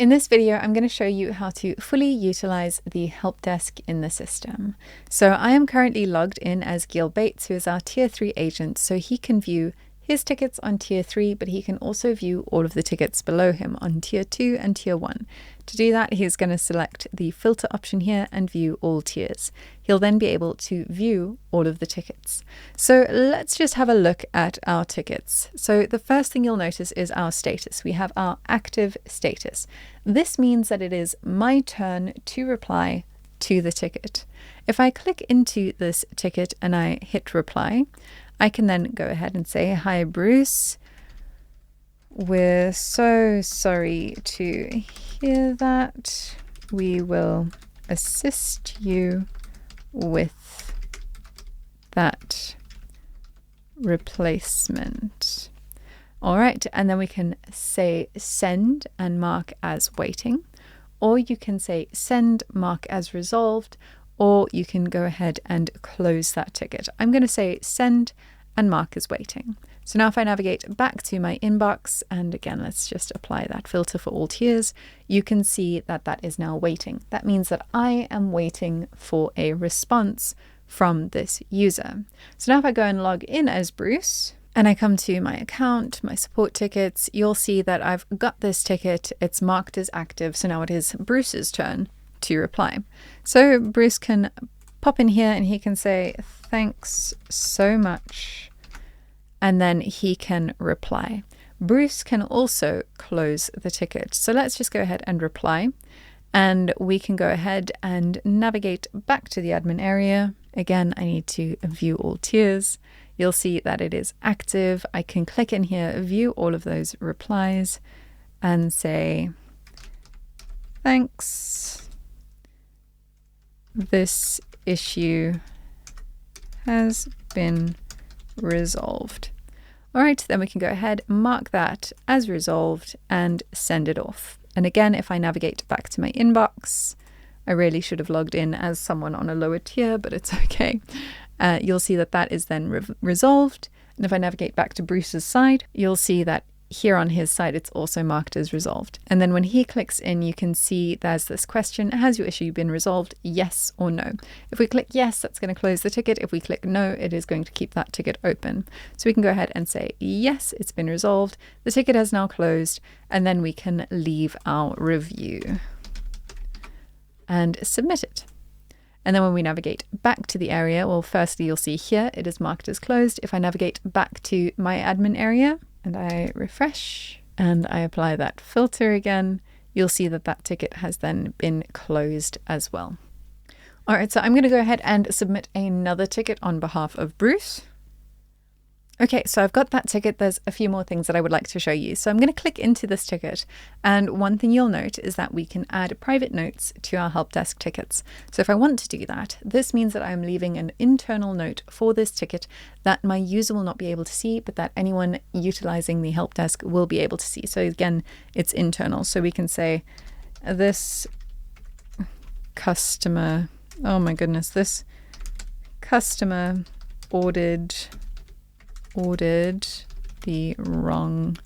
In this video, I'm going to show you how to fully utilize the help desk in the system. So I am currently logged in as Gil Bates, who is our tier 3 agent, so he can view his tickets on tier 3, but he can also view all of the tickets below him on tier 2 and tier 1. To do that, he's going to select the filter option here and view all tiers. He'll then be able to view all of the tickets. So let's just have a look at our tickets. So the first thing you'll notice is our status. We have our active status. This means that it is my turn to reply to the ticket. If I click into this ticket and I hit reply, I can then go ahead and say, "Hi, Bruce. We're so sorry to hear that. We will assist you with that replacement." All right, and then we can say send and mark as waiting, or you can say send, mark as resolved, or you can go ahead and close that ticket. I'm going to say send and mark as waiting. So now if I navigate back to my inbox, and again, let's just apply that filter for all tiers, you can see that that is now waiting. That means that I am waiting for a response from this user. So now if I go and log in as Bruce, and I come to my account, my support tickets, you'll see that I've got this ticket. It's marked as active. So now it is Bruce's turn to reply. So Bruce can pop in here and he can say, "Thanks so much." And then he can reply. Bruce can also close the ticket. So let's just go ahead and reply. And we can go ahead and navigate back to the admin area. Again, I need to view all tiers. You'll see that it is active. I can click in here, view all of those replies, and say, "Thanks. This issue has been resolved." All right, then we can go ahead, mark that as resolved, and send it off. And again, if I navigate back to my inbox, I really should have logged in as someone on a lower tier, but it's okay. You'll see that that is then resolved. And if I navigate back to Bruce's side, you'll see that here on his side, it's also marked as resolved. And then when he clicks in, you can see there's this question: has your issue been resolved? Yes or no. If we click yes, that's going to close the ticket. If we click no, it is going to keep that ticket open. So we can go ahead and say, yes, it's been resolved. The ticket has now closed. And then we can leave our review and submit it. And then when we navigate back to the area, well, firstly, you'll see here it is marked as closed. If I navigate back to my admin area and I refresh and I apply that filter again, you'll see that that ticket has then been closed as well. All right, so I'm going to go ahead and submit another ticket on behalf of Bruce. Okay, so I've got that ticket. There's a few more things that I would like to show you. So I'm going to click into this ticket. And one thing you'll note is that we can add private notes to our help desk tickets. So if I want to do that, this means that I'm leaving an internal note for this ticket that my user will not be able to see, but that anyone utilizing the help desk will be able to see. So again, it's internal. So we can say this customer, oh my goodness, this customer ordered the wrong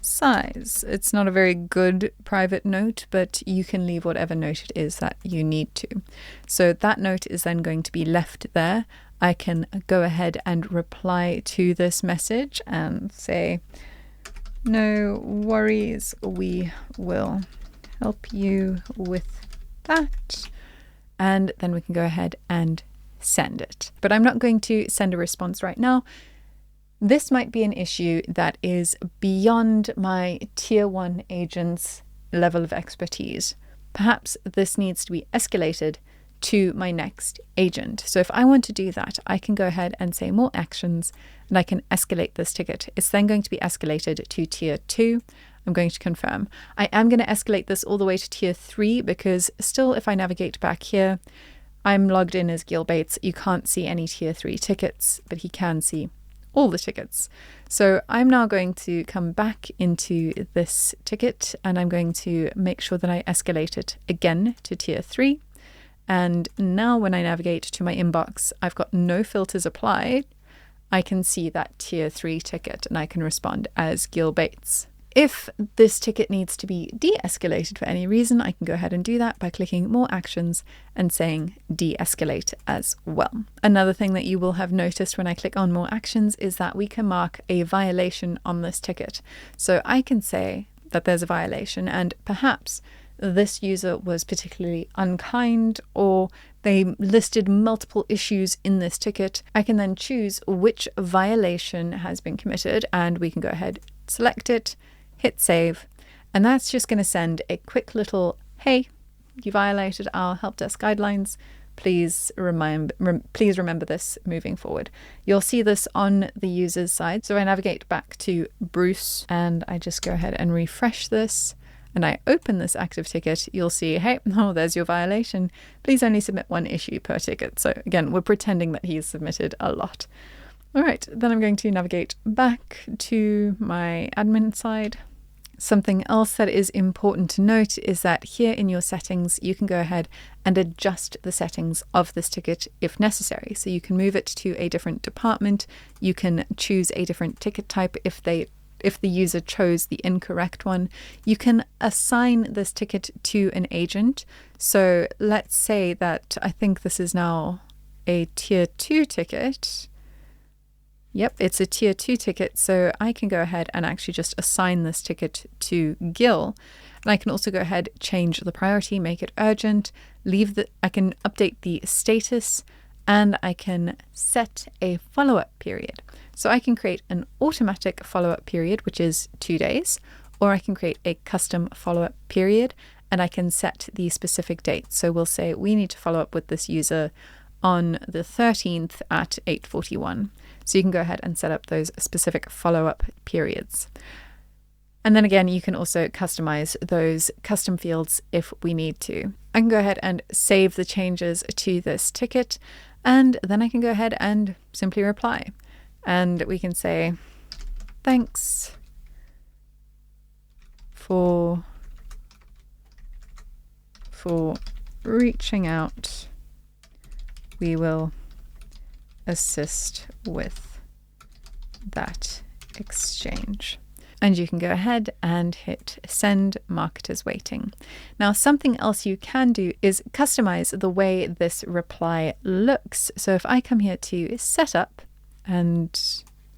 size. It's not a very good private note, but you can leave whatever note it is that you need to. So that note is then going to be left there. I can go ahead and reply to this message and say, "No worries, we will help you with that." And then we can go ahead and send it. But I'm not going to send a response right now. This might be an issue that is beyond my tier 1 agent's level of expertise. Perhaps this needs to be escalated to my next agent. So if I want to do that, I can go ahead and say more actions and I can escalate this ticket. It's then going to be escalated to tier 2. I'm going to confirm. I am going to escalate this all the way to tier 3 because still, if I navigate back here, I'm logged in as Gil Bates. You can't see any tier 3 tickets, but he can see all the tickets. So I'm now going to come back into this ticket and I'm going to make sure that I escalate it again to tier 3. And now when I navigate to my inbox, I've got no filters applied. I can see that tier 3 ticket and I can respond as Gil Bates. If this ticket needs to be de-escalated for any reason, I can go ahead and do that by clicking More Actions and saying De-escalate as well. Another thing that you will have noticed when I click on More Actions is that we can mark a violation on this ticket. So I can say that there's a violation, and perhaps this user was particularly unkind, or they listed multiple issues in this ticket. I can then choose which violation has been committed, and we can go ahead, select it, hit save, and that's just going to send a quick little, hey, you violated our Helpdesk guidelines. Please remember this moving forward. You'll see this on the user's side. So I navigate back to Bruce and I just go ahead and refresh this and I open this active ticket. You'll see, hey, oh, there's your violation. Please only submit one issue per ticket. So again, we're pretending that he's submitted a lot. All right, then I'm going to navigate back to my admin side. Something else that is important to note is that here in your settings, you can go ahead and adjust the settings of this ticket if necessary. So you can move it to a different department. You can choose a different ticket type if the user chose the incorrect one. You can assign this ticket to an agent. So let's say that I think this is now a tier 2 ticket. Yep, it's a tier 2 ticket, so I can go ahead and actually just assign this ticket to Gil. And I can also go ahead, change the priority, make it urgent, I can update the status, and I can set a follow-up period. So I can create an automatic follow-up period, which is 2 days, or I can create a custom follow-up period, and I can set the specific date. So we'll say we need to follow up with this user on the 13th at 8:41. So you can go ahead and set up those specific follow-up periods. And then again, you can also customize those custom fields if we need to. I can go ahead and save the changes to this ticket, and then I can go ahead and simply reply. And we can say, thanks for reaching out. We will assist with that exchange. And you can go ahead and hit send, mark it as waiting. Now, something else you can do is customize the way this reply looks. So if I come here to setup, and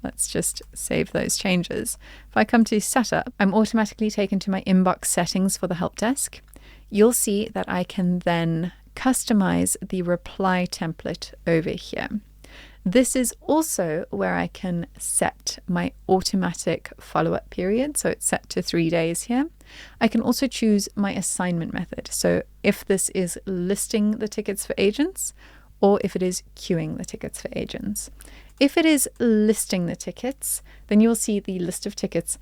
let's just save those changes. If I come to setup, I'm automatically taken to my inbox settings for the help desk. You'll see that I can then customize the reply template over here. This is also where I can set my automatic follow-up period. So it's set to 3 days here. I can also choose my assignment method. So if this is listing the tickets for agents or if it is queuing the tickets for agents. If it is listing the tickets, then you'll see the list of tickets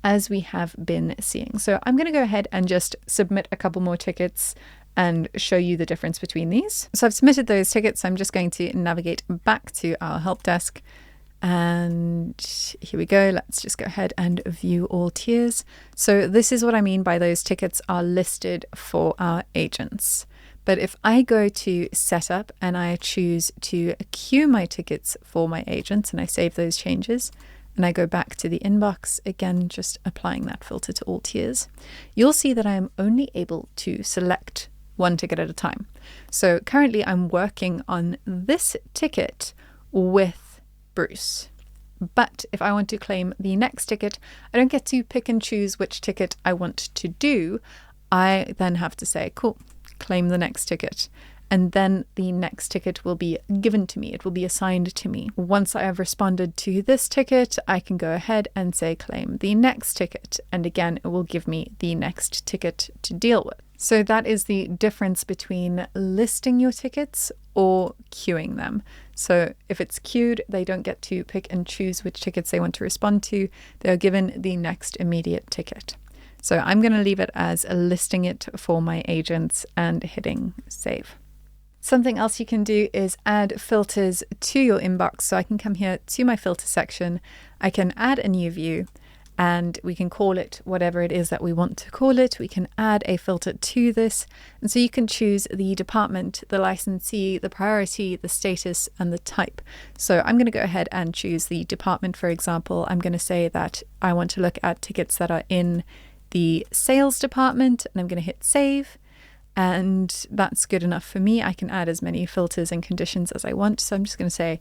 as we have been seeing. So I'm going to go ahead and just submit a couple more tickets and show you the difference between these. So I've submitted those tickets. I'm just going to navigate back to our help desk. And here we go. Let's just go ahead and view all tiers. So this is what I mean by those tickets are listed for our agents. But if I go to setup and I choose to queue my tickets for my agents and I save those changes, and I go back to the inbox, again, just applying that filter to all tiers, you'll see that I am only able to select one ticket at a time. So currently I'm working on this ticket with Bruce. But if I want to claim the next ticket, I don't get to pick and choose which ticket I want to do. I then have to say, cool, claim the next ticket. And then the next ticket will be given to me. It will be assigned to me. Once I have responded to this ticket, I can go ahead and say claim the next ticket. And again, it will give me the next ticket to deal with. So that is the difference between listing your tickets or queuing them. So if it's queued, they don't get to pick and choose which tickets they want to respond to. They're given the next immediate ticket. So I'm going to leave it as listing it for my agents and hitting save. Something else you can do is add filters to your inbox. So I can come here to my filter section. I can add a new view. and we can call it whatever it is that we want to call it. We can add a filter to this. And so you can choose the department, the licensee, the priority, the status, and the type. So I'm going to go ahead and choose the department, for example. I'm going to say that I want to look at tickets that are in the sales department, and I'm going to hit save. And that's good enough for me. I can add as many filters and conditions as I want. So I'm just going to say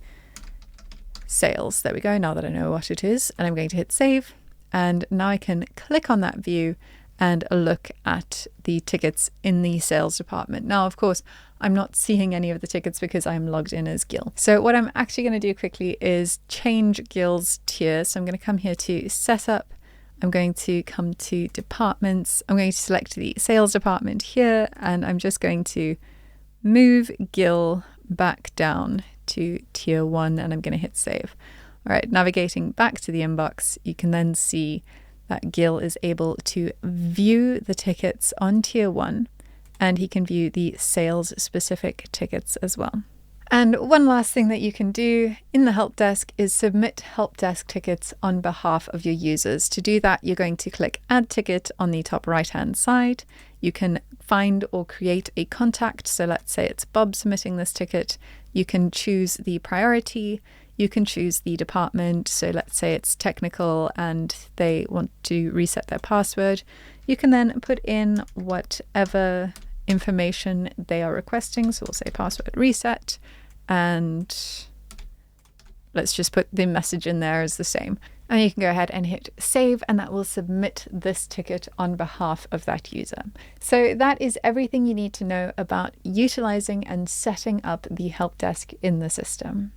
sales. There we go. Now that I know what it is, and I'm going to hit save. And now I can click on that view and look at the tickets in the sales department. Now, of course, I'm not seeing any of the tickets because I'm logged in as Gil. So what I'm actually going to do quickly is change Gil's tier. So I'm going to come here to setup. I'm going to come to departments. I'm going to select the sales department here, and I'm just going to move Gil back down to tier 1, and I'm going to hit save. All right, navigating back to the inbox, you can then see that Gil is able to view the tickets on tier 1, and he can view the sales specific tickets as well. And one last thing that you can do in the help desk is submit help desk tickets on behalf of your users. To do that, you're going to click Add Ticket on the top right-hand side. You can find or create a contact. So let's say it's Bob submitting this ticket. You can choose the priority. You can choose the department. So let's say it's technical and they want to reset their password. You can then put in whatever information they are requesting. So we'll say password reset, and let's just put the message in there as the same. And you can go ahead and hit save, and that will submit this ticket on behalf of that user. So that is everything you need to know about utilizing and setting up the help desk in the system.